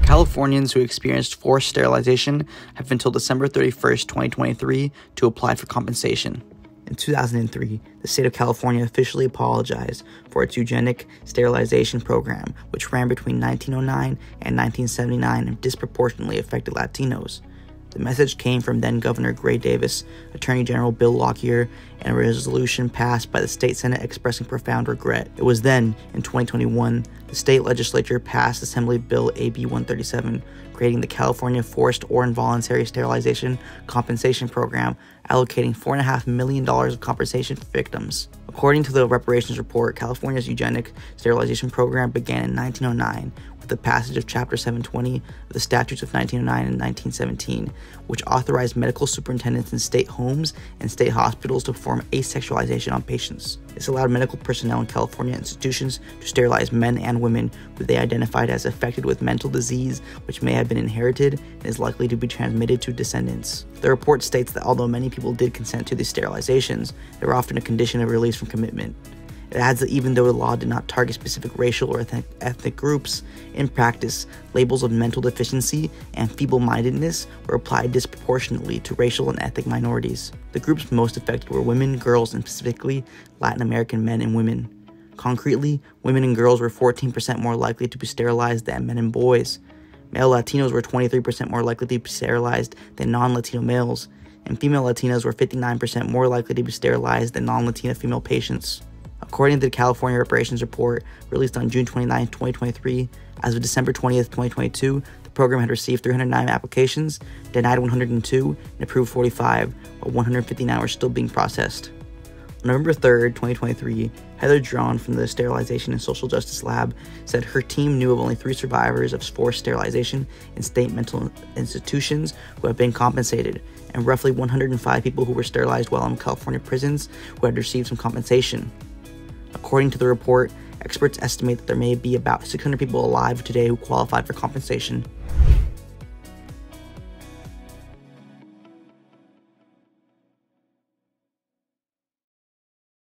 Californians who experienced forced sterilization have until December 31st, 2023 to apply for compensation. In 2003, the state of California officially apologized for its eugenic sterilization program, which ran between 1909 and 1979 and disproportionately affected Latinos. The message came from then-Governor Gray Davis, Attorney General Bill Lockyer, and a resolution passed by the state Senate expressing profound regret. It was then, in 2021, the state legislature passed Assembly Bill AB 137, creating the California Forced or Involuntary Sterilization Compensation Program, allocating $4.5 million of compensation for victims. According to the reparations report, California's eugenic sterilization program began in 1909 with the passage of Chapter 720 of the Statutes of 1909 and 1917, which authorized medical superintendents in state homes and state hospitals to perform asexualization on patients. This allowed medical personnel in California institutions to sterilize men and women who they identified as affected with mental disease, which may have been inherited and is likely to be transmitted to descendants. The report states that although many people did consent to these sterilizations, they were often a condition of release from commitment. It adds that even though the law did not target specific racial or ethnic groups, in practice, labels of mental deficiency and feeble-mindedness were applied disproportionately to racial and ethnic minorities. The groups most affected were women, girls, and specifically Latin American men and women. Concretely, women and girls were 14% more likely to be sterilized than men and boys. Male Latinos were 23% more likely to be sterilized than non-Latino males, and female Latinas were 59% more likely to be sterilized than non-Latina female patients. According to the California Reparations Report, released on June 29, 2023, as of December 20, 2022, the program had received 309 applications, denied 102, and approved 45, while 159 were still being processed. On November 3, 2023, Heather Drawn from the Sterilization and Social Justice Lab said her team knew of only 3 survivors of forced sterilization in state mental institutions who have been compensated, and roughly 105 people who were sterilized while in California prisons who had received some compensation. According to the report, experts estimate that there may be about 600 people alive today who qualified for compensation.